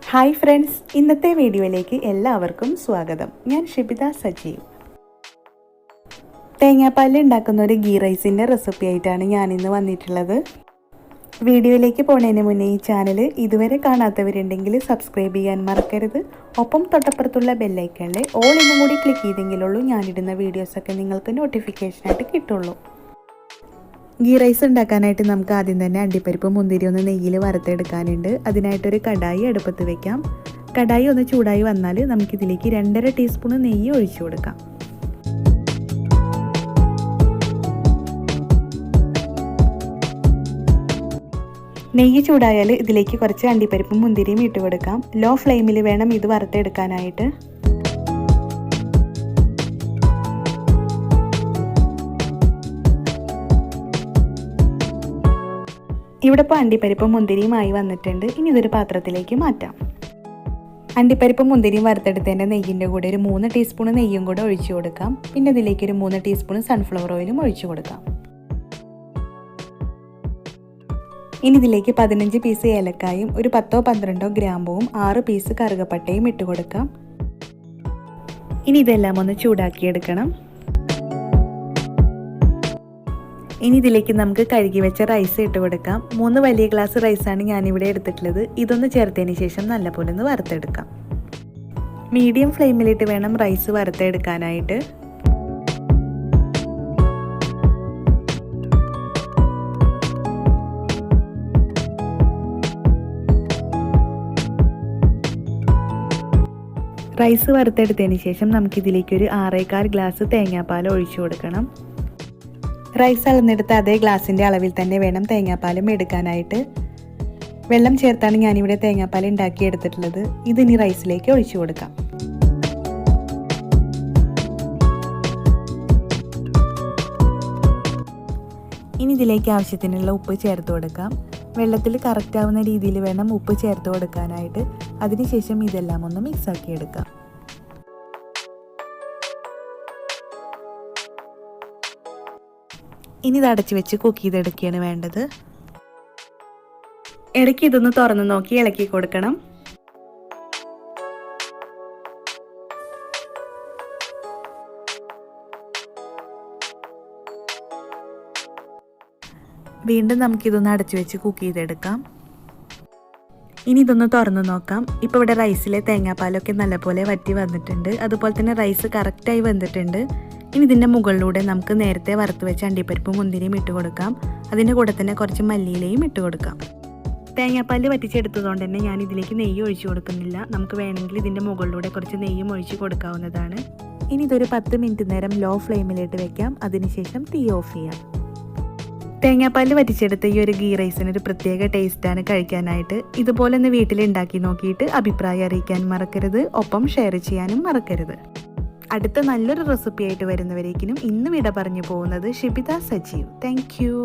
Hi friends, ഇന്നത്തെ വീഡിയോയിലേക്ക് എല്ലാവർക്കും സ്വാഗതം. ഞാൻ ഷിബിത സജീവ്. തേങ്ങാപ്പാലിൽ ഉണ്ടാക്കുന്ന ഒരു ഗീ റൈസിൻ്റെ റെസിപ്പി ആയിട്ടാണ് ഞാനിന്ന് വന്നിട്ടുള്ളത്. വീഡിയോയിലേക്ക് പോകുന്നതിന് മുന്നേ ഈ ചാനൽ ഇതുവരെ കാണാത്തവരുണ്ടെങ്കിൽ സബ്സ്ക്രൈബ് ചെയ്യാൻ മറക്കരുത്. ഒപ്പം തൊട്ടപ്പുറത്തുള്ള ബെല്ലൈക്കണിലെ ഓൾ എന്നും കൂടി ക്ലിക്ക് ചെയ്തെങ്കിലുള്ളൂ ഞാനിടുന്ന വീഡിയോസൊക്കെ നിങ്ങൾക്ക് നോട്ടിഫിക്കേഷനായിട്ട് കിട്ടുള്ളൂ. ഗീ റൈസ് ഉണ്ടാക്കാനായിട്ട് നമുക്ക് ആദ്യം തന്നെ അണ്ടിപ്പരിപ്പ് മുന്തിരി ഒന്ന് നെയ്യിൽ വറുത്തെടുക്കാനുണ്ട്. അതിനായിട്ടൊരു കടായി അടുപ്പത്ത് വെക്കാം. കടായി ഒന്ന് ചൂടായി വന്നാൽ നമുക്കിതിലേക്ക് 2.5 ടീസ്പൂൺ നെയ്യ് ഒഴിച്ചു കൊടുക്കാം. നെയ്യ് ചൂടായാൽ ഇതിലേക്ക് കുറച്ച് അണ്ടിപ്പരിപ്പും മുന്തിരിയും ഇട്ട് കൊടുക്കാം. ലോ ഫ്ലെയിമിൽ വേണം ഇത് വറുത്തെടുക്കാനായിട്ട്. ഇവിടെ ഇപ്പോൾ അണ്ടിപ്പരിപ്പും മുന്തിരിയുമായി വന്നിട്ടുണ്ട്. ഇനി ഇതൊരു പാത്രത്തിലേക്ക് മാറ്റാം. അണ്ടിപ്പരിപ്പും മുന്തിരിയും വറുത്തെടുത്തതിൻ്റെ നെയ്യിൻ്റെ കൂടെ ഒരു 3 ടീസ്പൂൺ നെയ്യും കൂടെ ഒഴിച്ചു കൊടുക്കാം. പിന്നെ ഇതിലേക്ക് ഒരു 3 ടീസ്പൂൺ സൺഫ്ലവർ ഓയിലും ഒഴിച്ചു കൊടുക്കാം. ഇനി ഇതിലേക്ക് 15 പീസ് ഏലക്കായും ഒരു 10-12 ഗ്രാമ്പുവും 6 പീസ് കറുകപ്പട്ടയും ഇട്ട് കൊടുക്കാം. ഇനി ഇതെല്ലാം ഒന്ന് ചൂടാക്കിയെടുക്കണം. ഇനി ഇതിലേക്ക് നമുക്ക് കഴുകി വെച്ച റൈസ് ഇട്ട് കൊടുക്കാം. 3 വലിയ ഗ്ലാസ് റൈസാണ് ഞാനിവിടെ എടുത്തിട്ടുള്ളത്. ഇതൊന്ന് ചേർത്തതിന് ശേഷം നല്ലപോലെ ഒന്ന് വറുത്തെടുക്കാം. മീഡിയം ഫ്ലെയിമിലിട്ട് വേണം റൈസ് വറുത്തെടുക്കാനായിട്ട്. റൈസ് വറുത്തെടുത്തതിന് ശേഷം നമുക്കിതിലേക്ക് ഒരു 6.25 ഗ്ലാസ് തേങ്ങാപ്പാൽ ഒഴിച്ചു കൊടുക്കണം. റൈസ് അളന്നെടുത്ത് അതേ ഗ്ലാസിൻ്റെ അളവിൽ തന്നെ വേണം തേങ്ങാപ്പാലും എടുക്കാനായിട്ട്. വെള്ളം ചേർത്താണ് ഞാനിവിടെ തേങ്ങാപ്പാൽ ഉണ്ടാക്കിയെടുത്തിട്ടുള്ളത്. ഇതിനി റൈസിലേക്ക് ഒഴിച്ചു കൊടുക്കാം. ഇനി ഇതിലേക്ക് ആവശ്യത്തിനുള്ള ഉപ്പ് ചേർത്ത് കൊടുക്കാം. വെള്ളത്തിൽ കറക്റ്റ് ആവുന്ന രീതിയിൽ വേണം ഉപ്പ് ചേർത്ത് കൊടുക്കാനായിട്ട്. അതിനുശേഷം ഇതെല്ലാം ഒന്ന് മിക്സാക്കി എടുക്കാം. ഇനി ഇത് അടച്ചു വെച്ച് കുക്ക് ചെയ്തെടുക്കുകയാണ് വേണ്ടത്. ഇടയ്ക്ക് ഇതൊന്ന് തുറന്ന് നോക്കി ഇളക്കി കൊടുക്കണം. വീണ്ടും നമുക്കിതൊന്ന് അടച്ചു വെച്ച് കുക്ക് ചെയ്തെടുക്കാം. ഇനി ഇതൊന്ന് തുറന്ന് നോക്കാം. ഇപ്പോൾ ഇവിടെ റൈസിലെ തേങ്ങാപ്പാലൊക്കെ നല്ലപോലെ വറ്റി വന്നിട്ടുണ്ട്. അതുപോലെ തന്നെ റൈസ് കറക്റ്റായി വെന്തിട്ടുണ്ട്. ഇനി ഇതിൻ്റെ മുകളിലൂടെ നമുക്ക് നേരത്തെ വറുത്ത് വെച്ച അണ്ടിപ്പരിപ്പും മുന്തിരിയും ഇട്ട് കൊടുക്കാം. അതിൻ്റെ കൂടെ തന്നെ കുറച്ച് മല്ലിയിലയും ഇട്ട് കൊടുക്കാം. തേങ്ങാപ്പാൽ വറ്റിച്ചെടുത്തതുകൊണ്ട് തന്നെ ഞാൻ ഇതിലേക്ക് നെയ്യ് ഒഴിച്ചു കൊടുക്കുന്നില്ല. നമുക്ക് വേണമെങ്കിൽ ഇതിൻ്റെ മുകളിലൂടെ കുറച്ച് നെയ്യും ഒഴിച്ച് കൊടുക്കാവുന്നതാണ്. ഇനി ഇതൊരു 10 മിനിറ്റ് നേരം ലോ ഫ്ലെയിമിലിട്ട് വെക്കാം. അതിനുശേഷം തീ ഓഫ് ചെയ്യാം. തേങ്ങാപ്പാൽ വറ്റിച്ചെടുത്ത ഈ ഒരു ഗീ റൈസിന് ഒരു പ്രത്യേക ടേസ്റ്റാണ് കഴിക്കാനായിട്ട്. ഇതുപോലെ ഒന്ന് വീട്ടിൽ ഉണ്ടാക്കി നോക്കിയിട്ട് അഭിപ്രായം അറിയിക്കാൻ മറക്കരുത്. ഒപ്പം ഷെയർ ചെയ്യാനും മറക്കരുത്. അടുത്ത നല്ലൊരു റെസിപ്പി ആയിട്ട് വരുന്നവരേക്കിനും ഇന്ന് വിട പറഞ്ഞു പോകുന്നത് ഷിബിത സജീവ്. Thank you.